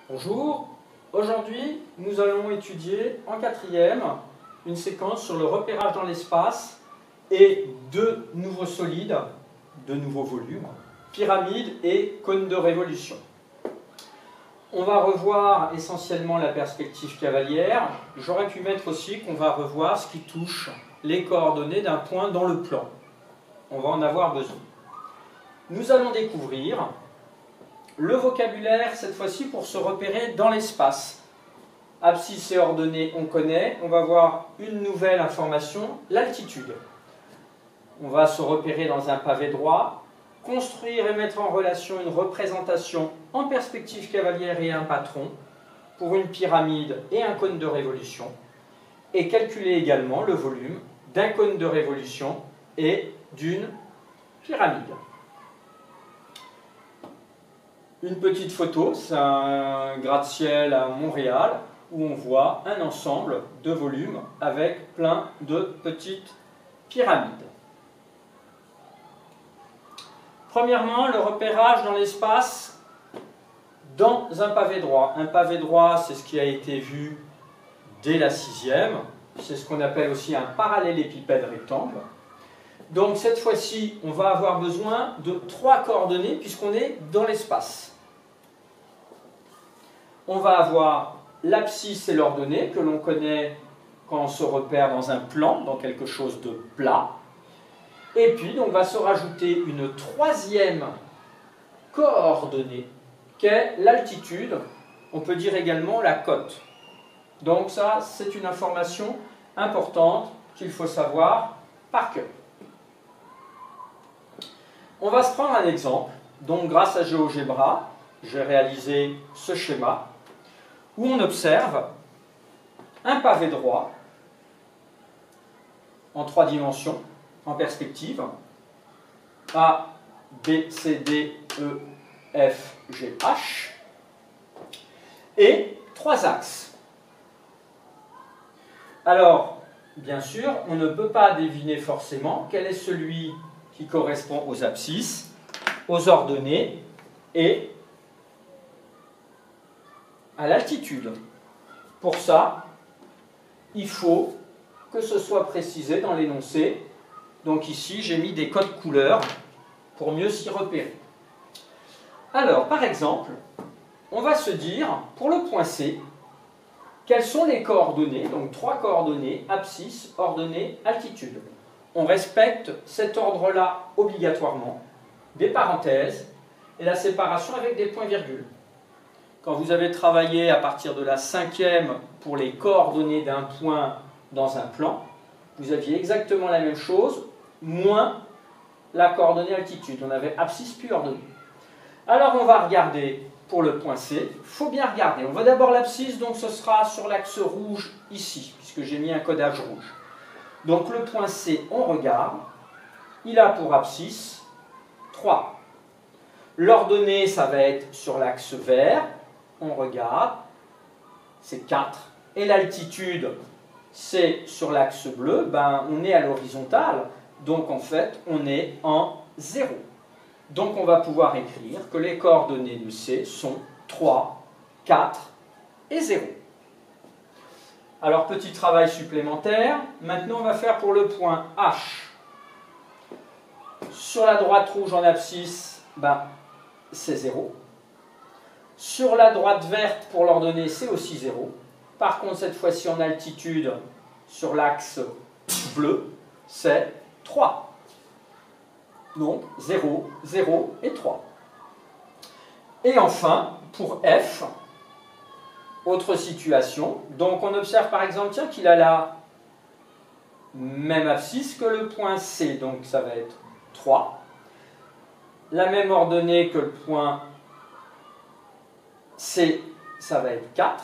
Bonjour, aujourd'hui nous allons étudier en quatrième une séquence sur le repérage dans l'espace et deux nouveaux solides, deux nouveaux volumes, pyramide et cône de révolution. On va revoir essentiellement la perspective cavalière. J'aurais pu mettre aussi qu'on va revoir ce qui touche les coordonnées d'un point dans le plan. On va en avoir besoin. Nous allons découvrir le vocabulaire, cette fois-ci pour se repérer dans l'espace. Abscisse et ordonnées, on connaît. On va voir une nouvelle information, l'altitude. On va se repérer dans un pavé droit, construire et mettre en relation une représentation en perspective cavalière et un patron pour une pyramide et un cône de révolution, et calculer également le volume d'un cône de révolution et d'une pyramide. Une petite photo, c'est un gratte-ciel à Montréal où on voit un ensemble de volumes avec plein de petites pyramides. Premièrement, le repérage dans l'espace dans un pavé droit. Un pavé droit, c'est ce qui a été vu dès la sixième. C'est ce qu'on appelle aussi un parallélépipède rectangle. Donc cette fois-ci, on va avoir besoin de trois coordonnées puisqu'on est dans l'espace. On va avoir l'abscisse et l'ordonnée que l'on connaît quand on se repère dans un plan, dans quelque chose de plat. Et puis, donc, va se rajouter une troisième coordonnée qu'est l'altitude. On peut dire également la cote. Donc ça, c'est une information importante qu'il faut savoir par cœur. On va se prendre un exemple. Donc, grâce à GeoGebra, j'ai réalisé ce schéma où on observe un pavé droit en 3 dimensions, en perspective, A, B, C, D, E, F, G, H, et 3 axes. Alors, bien sûr, on ne peut pas deviner forcément quel est celui qui correspond aux abscisses, aux ordonnées et à l'altitude. Pour ça, il faut que ce soit précisé dans l'énoncé. Donc ici, j'ai mis des codes couleurs pour mieux s'y repérer. Alors, par exemple, on va se dire, pour le point C, quelles sont les coordonnées, donc 3 coordonnées, abscisse, ordonnée, altitude. On respecte cet ordre-là obligatoirement, des parenthèses et la séparation avec des points-virgules. Quand vous avez travaillé à partir de la 5e pour les coordonnées d'un point dans un plan, vous aviez exactement la même chose, moins la coordonnée altitude. On avait abscisse puis ordonnée. Alors on va regarder pour le point C. Il faut bien regarder. On voit d'abord l'abscisse, donc ce sera sur l'axe rouge ici, puisque j'ai mis un codage rouge. Donc le point C, on regarde. Il a pour abscisse 3. L'ordonnée, ça va être sur l'axe vert. On regarde, c'est 4. Et l'altitude, c'est sur l'axe bleu, on est à l'horizontale, donc en fait, on est en 0. Donc on va pouvoir écrire que les coordonnées de C sont 3, 4 et 0. Alors, petit travail supplémentaire. Maintenant, on va faire pour le point H. Sur la droite rouge en abscisse, c'est 0. Sur la droite verte pour l'ordonnée, c'est aussi 0. Par contre, cette fois-ci en altitude, sur l'axe bleu, c'est 3. Donc 0, 0 et 3. Et enfin, pour F, autre situation. Donc on observe par exemple qu'il a la même abscisse que le point C, donc ça va être 3. La même ordonnée que le point C, ça va être 4.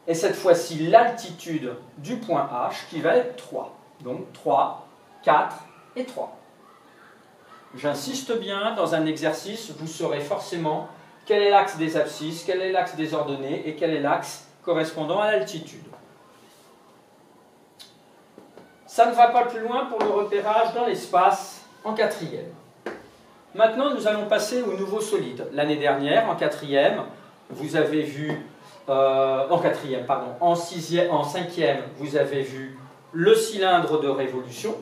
Et cette fois-ci, l'altitude du point H qui va être 3. Donc 3, 4 et 3. J'insiste bien, dans un exercice, vous saurez forcément quel est l'axe des abscisses, quel est l'axe des ordonnées et quel est l'axe correspondant à l'altitude. Ça ne va pas plus loin pour le repérage dans l'espace en 4e. Maintenant, nous allons passer au nouveau solide. L'année dernière, en 4e, vous avez vu, en quatrième, pardon, en cinquième, vous avez vu le cylindre de révolution,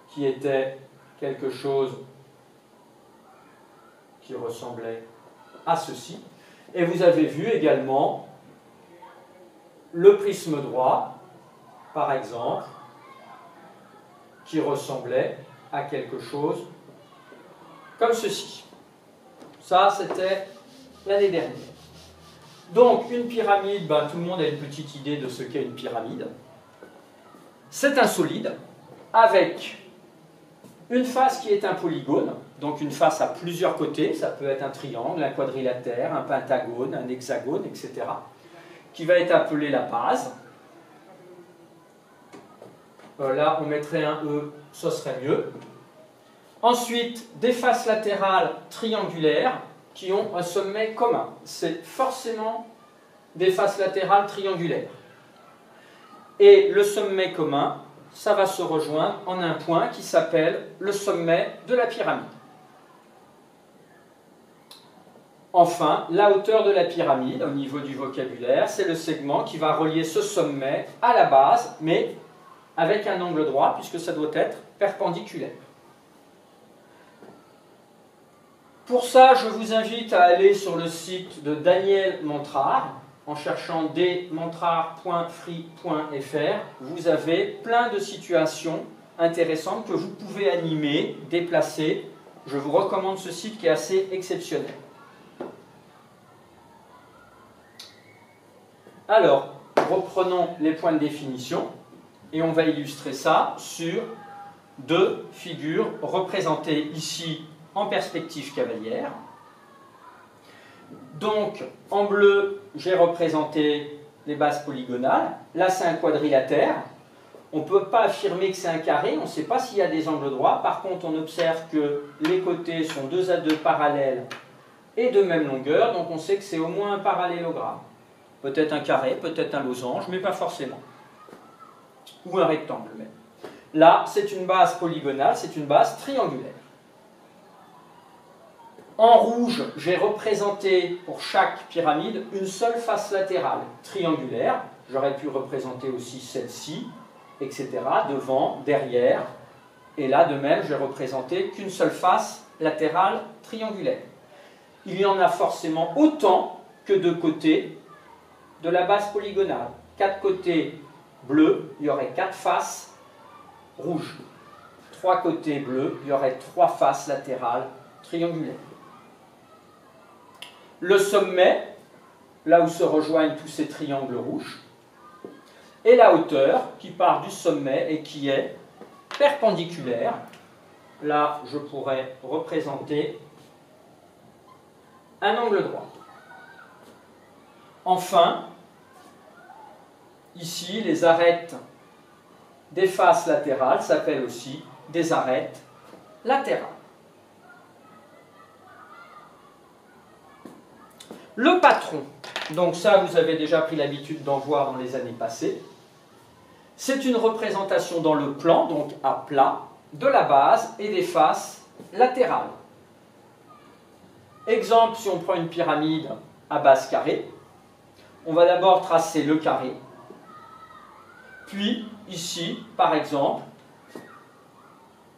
qui était quelque chose qui ressemblait à ceci. Et vous avez vu également le prisme droit, par exemple, qui ressemblait à quelque chose comme ceci. Ça, c'était l'année dernière. Donc, une pyramide, ben, tout le monde a une petite idée de ce qu'est une pyramide. C'est un solide avec une face qui est un polygone, donc une face à plusieurs côtés, ça peut être un triangle, un quadrilatère, un pentagone, un hexagone, etc., qui va être appelée la base. Là, on mettrait un E, ce serait mieux. Ensuite, des faces latérales triangulaires qui ont un sommet commun. C'est forcément des faces latérales triangulaires. Et le sommet commun, ça va se rejoindre en un point qui s'appelle le sommet de la pyramide. Enfin, la hauteur de la pyramide, au niveau du vocabulaire, c'est le segment qui va relier ce sommet à la base, mais avec un angle droit, puisque ça doit être perpendiculaire. Pour ça, je vous invite à aller sur le site de Daniel Montrard, en cherchant dmontrard.free.fr. Vous avez plein de situations intéressantes que vous pouvez animer, déplacer. Je vous recommande ce site qui est assez exceptionnel. Alors, reprenons les points de définition et on va illustrer ça sur deux figures représentées ici en perspective cavalière. Donc, en bleu, j'ai représenté les bases polygonales. Là, c'est un quadrilatère. On ne peut pas affirmer que c'est un carré, on ne sait pas s'il y a des angles droits. Par contre, on observe que les côtés sont 2 à 2 parallèles et de même longueur, donc on sait que c'est au moins un parallélogramme. Peut-être un carré, peut-être un losange, mais pas forcément. Ou un rectangle même. Là, c'est une base polygonale, c'est une base triangulaire. En rouge, j'ai représenté pour chaque pyramide une seule face latérale triangulaire. J'aurais pu représenter aussi celle-ci, etc. Devant, derrière. Et là, de même, je n'ai représenté qu'une seule face latérale triangulaire. Il y en a forcément autant que de côtés de la base polygonale. 4 côtés bleus, il y aurait 4 faces rouges. 3 côtés bleus, il y aurait 3 faces latérales triangulaires. Le sommet, là où se rejoignent tous ces triangles rouges, et la hauteur qui part du sommet et qui est perpendiculaire. Là, je pourrais représenter un angle droit. Enfin, ici, les arêtes des faces latérales s'appellent aussi des arêtes latérales. Le patron, donc ça vous avez déjà pris l'habitude d'en voir dans les années passées, c'est une représentation dans le plan, donc à plat, de la base et des faces latérales. Exemple, si on prend une pyramide à base carrée, on va d'abord tracer le carré, puis ici, par exemple,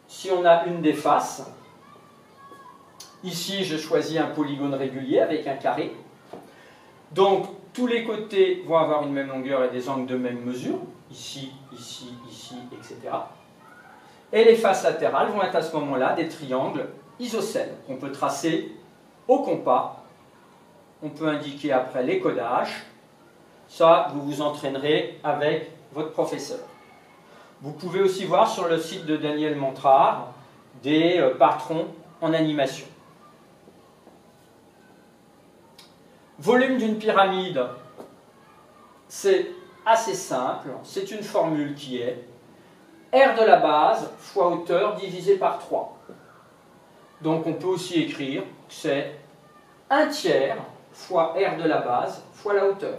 si on a une des faces, ici je choisis un polygone régulier avec un carré, donc tous les côtés vont avoir une même longueur et des angles de même mesure, ici, ici, ici, etc. Et les faces latérales vont être à ce moment-là des triangles isocèles qu'on peut tracer au compas. On peut indiquer après les codages. Ça, vous vous entraînerez avec votre professeur. Vous pouvez aussi voir sur le site de Daniel Montrard des patrons en animation. Volume d'une pyramide, c'est assez simple. C'est une formule qui est R de la base fois hauteur divisé par 3. Donc on peut aussi écrire que c'est 1/3 fois R de la base fois la hauteur.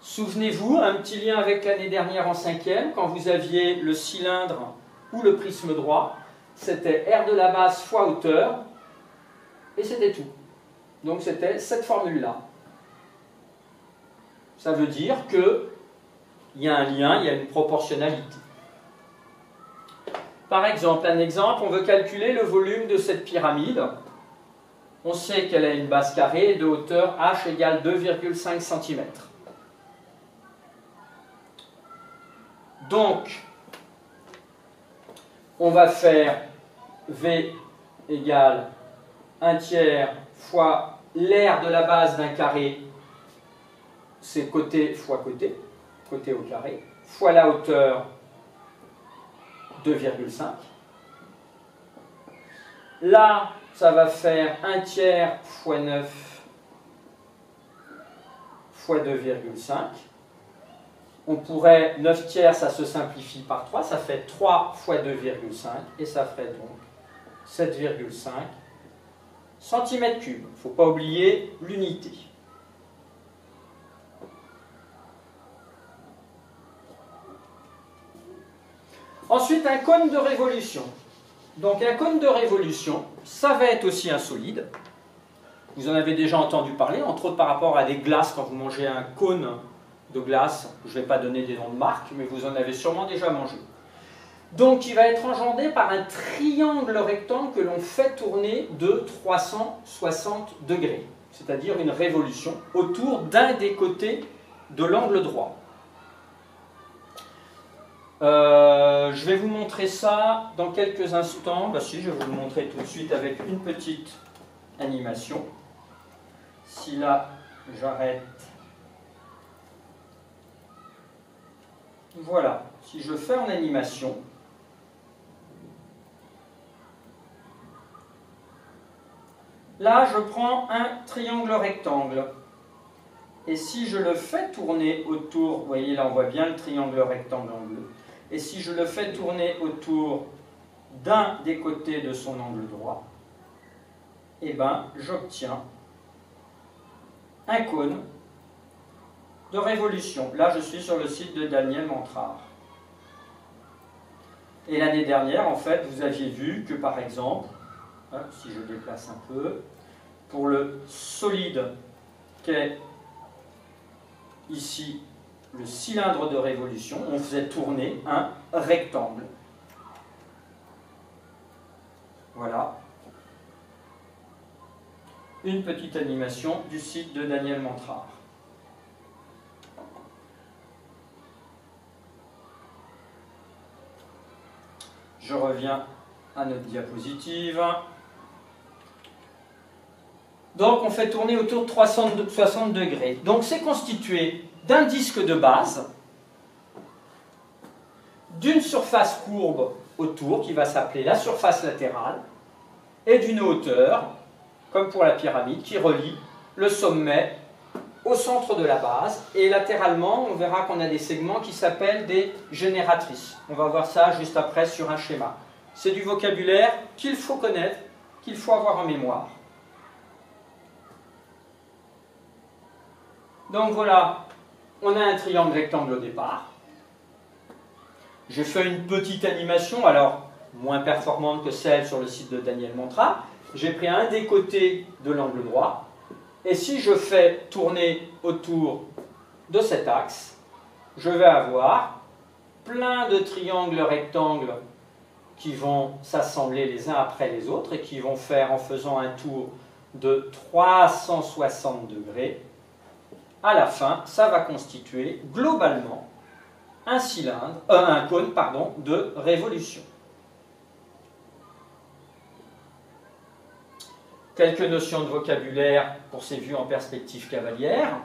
Souvenez-vous, un petit lien avec l'année dernière en 5e, quand vous aviez le cylindre ou le prisme droit, c'était R de la base fois hauteur, et c'était tout. Donc c'était cette formule-là. Ça veut dire qu'il y a un lien, il y a une proportionnalité. Par exemple, on veut calculer le volume de cette pyramide. On sait qu'elle a une base carrée de hauteur h égale 2,5 cm. Donc, on va faire V égale 1/3 fois l'aire de la base d'un carré, c'est côté fois côté, côté au carré, fois la hauteur 2,5. Là, ça va faire 1/3 fois 9 fois 2,5. On pourrait, 9/3, ça se simplifie par 3, ça fait 3 fois 2,5, et ça ferait donc 7,5 cm3. Il ne faut pas oublier l'unité. Ensuite, un cône de révolution. Donc un cône de révolution, ça va être aussi un solide. Vous en avez déjà entendu parler, entre autres par rapport à des glaces, quand vous mangez un cône de glace, je ne vais pas donner des noms de marque, mais vous en avez sûrement déjà mangé. Donc il va être engendré par un triangle rectangle que l'on fait tourner de 360 degrés, c'est-à-dire une révolution autour d'un des côtés de l'angle droit. Je vais vous montrer ça dans quelques instants. Si, je vais vous le montrer tout de suite avec une petite animation. Si là, j'arrête. Voilà. Si je fais en animation, là, je prends un triangle rectangle. Et si je le fais tourner autour, vous voyez là, on voit bien le triangle rectangle en bleu. Et si je le fais tourner autour d'un des côtés de son angle droit, eh bien, j'obtiens un cône de révolution. Là, je suis sur le site de Daniel Mantrard. Et l'année dernière, en fait, vous aviez vu que, par exemple, si je déplace un peu, pour le solide qu'est ici le cylindre de révolution, on faisait tourner un rectangle. Voilà. Une petite animation du site de Daniel Mantrard. Je reviens à notre diapositive. Donc on fait tourner autour de 360 degrés. Donc c'est constitué d'un disque de base, d'une surface courbe autour, qui va s'appeler la surface latérale, et d'une hauteur, comme pour la pyramide, qui relie le sommet au centre de la base. Et latéralement, on verra qu'on a des segments qui s'appellent des génératrices. On va voir ça juste après sur un schéma. C'est du vocabulaire qu'il faut connaître, qu'il faut avoir en mémoire. Donc voilà, on a un triangle rectangle au départ. J'ai fait une petite animation, alors moins performante que celle sur le site de Daniel Mantrard. J'ai pris un des côtés de l'angle droit, et si je fais tourner autour de cet axe, je vais avoir plein de triangles rectangles qui vont s'assembler les uns après les autres et qui vont faire, en faisant un tour de 360 degrés, à la fin, ça va constituer globalement un cône de révolution. Quelques notions de vocabulaire pour ces vues en perspective cavalière.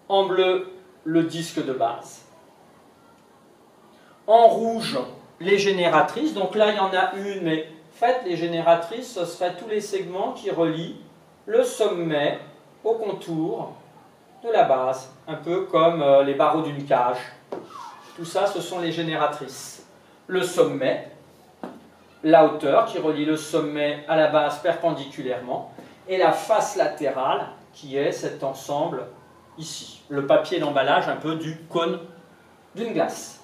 En bleu, le disque de base. En rouge, les génératrices. Donc là, il y en a une, mais en fait, les génératrices, ce seraient tous les segments qui relient le sommet au contour de la base, un peu comme les barreaux d'une cage. Tout ça, ce sont les génératrices. Le sommet, la hauteur qui relie le sommet à la base perpendiculairement, et la face latérale qui est cet ensemble ici. Le papier d'emballage un peu du cône d'une glace.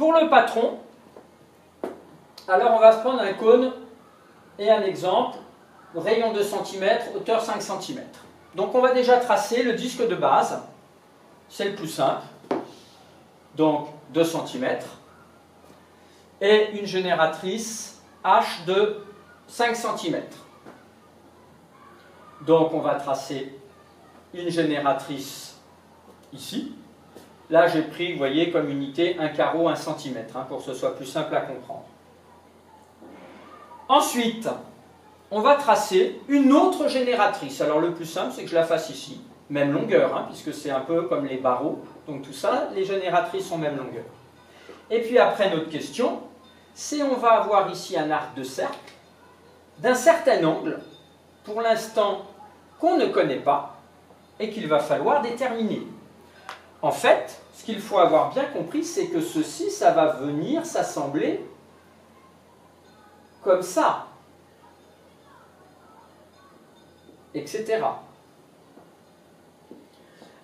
Pour le patron, alors on va se prendre un cône et un exemple, rayon 2 cm, hauteur 5 cm. Donc on va déjà tracer le disque de base, c'est le plus simple, donc 2 cm, et une génératrice H de 5 cm. Donc on va tracer une génératrice ici. Là j'ai pris, vous voyez, comme unité un carreau 1 cm, pour que ce soit plus simple à comprendre. Ensuite, on va tracer une autre génératrice. Alors le plus simple, c'est que je la fasse ici, même longueur, puisque c'est un peu comme les barreaux. Donc tout ça, les génératrices sont même longueur. Et puis après, notre question, c'est on va avoir ici un arc de cercle d'un certain angle, pour l'instant qu'on ne connaît pas, et qu'il va falloir déterminer. En fait, ce qu'il faut avoir bien compris, c'est que ceci, ça va venir s'assembler comme ça, etc.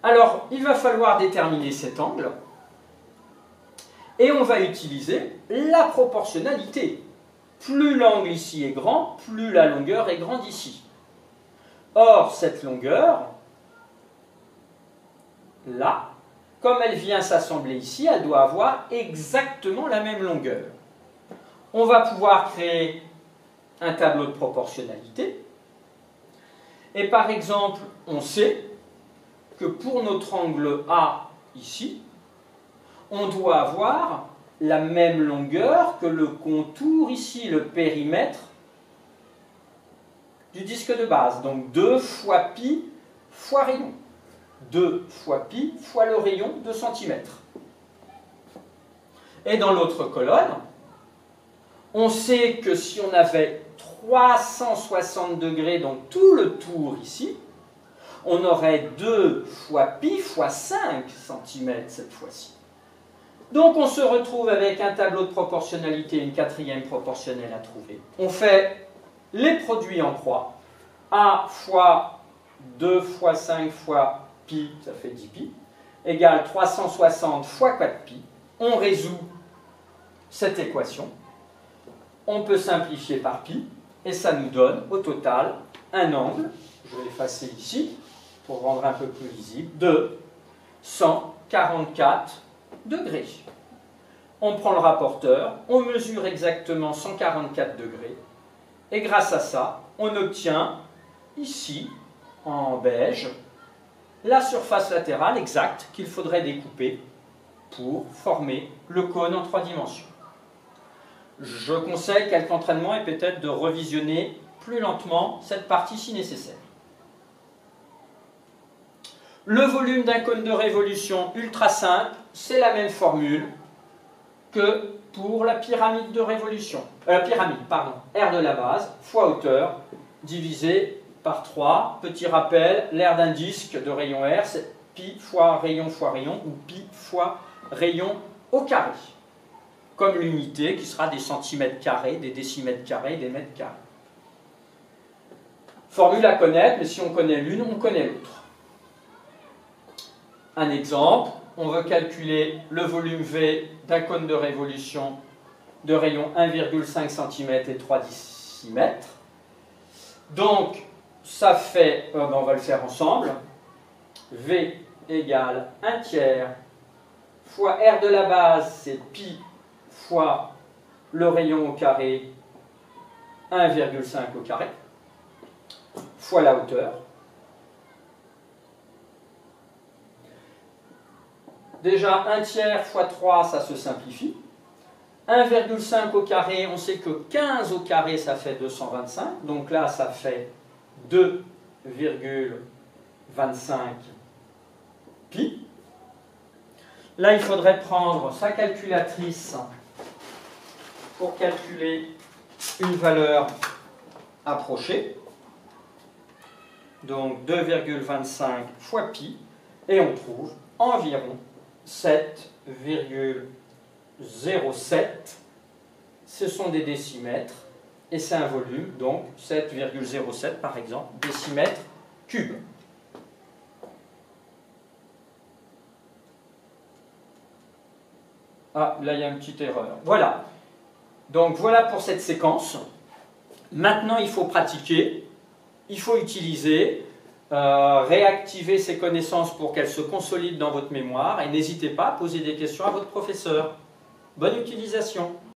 Alors, il va falloir déterminer cet angle, et on va utiliser la proportionnalité. Plus l'angle ici est grand, plus la longueur est grande ici. Or, cette longueur, là, comme elle vient s'assembler ici, elle doit avoir exactement la même longueur. On va pouvoir créer un tableau de proportionnalité. Et par exemple, on sait que pour notre angle A ici, on doit avoir la même longueur que le contour ici, le périmètre du disque de base. Donc 2 fois pi fois rayon. 2 fois pi fois le rayon de centimètre. Et dans l'autre colonne, on sait que si on avait 360 degrés, donc tout le tour ici, on aurait 2 fois pi fois 5 cm cette fois-ci. Donc on se retrouve avec un tableau de proportionnalité, une quatrième proportionnelle à trouver. On fait les produits en croix. A fois 2 fois 5 fois pi, ça fait 10 pi, égale 360 fois 4 pi. On résout cette équation. On peut simplifier par pi, et ça nous donne au total un angle, je vais l'effacer ici, pour rendre un peu plus visible, de 144 degrés. On prend le rapporteur, on mesure exactement 144 degrés, et grâce à ça, on obtient ici, en beige, la surface latérale exacte qu'il faudrait découper pour former le cône en 3 dimensions. Je conseille quelques entraînements et peut-être de revisionner plus lentement cette partie si nécessaire. Le volume d'un cône de révolution ultra simple, c'est la même formule que pour la pyramide de révolution. R de la base, fois hauteur, divisé par 3. Petit rappel, l'aire d'un disque de rayon R, c'est pi fois rayon, ou pi fois rayon au carré. Comme l'unité qui sera des centimètres carrés, des décimètres carrés, des mètres carrés. Formule à connaître, mais si on connaît l'une, on connaît l'autre. Un exemple, on veut calculer le volume V d'un cône de révolution de rayon 1,5 cm et 3 décimètres. Donc, ça fait, on va le faire ensemble, V égale 1 tiers fois R de la base, c'est pi fois le rayon au carré, 1,5 au carré, fois la hauteur. Déjà, 1 tiers fois 3, ça se simplifie. 1,5 au carré, on sait que 15 au carré, ça fait 225. Donc là, ça fait 2,25 pi. Là, il faudrait prendre sa calculatrice pour calculer une valeur approchée. Donc 2,25 fois pi. Et on trouve environ 7,07. Ce sont des décimètres et c'est un volume, donc 7,07 par exemple, décimètres cubes. Ah, là il y a une petite erreur. Voilà. Donc voilà pour cette séquence. Maintenant il faut pratiquer, il faut utiliser, réactiver ces connaissances pour qu'elles se consolident dans votre mémoire et n'hésitez pas à poser des questions à votre professeur. Bonne utilisation.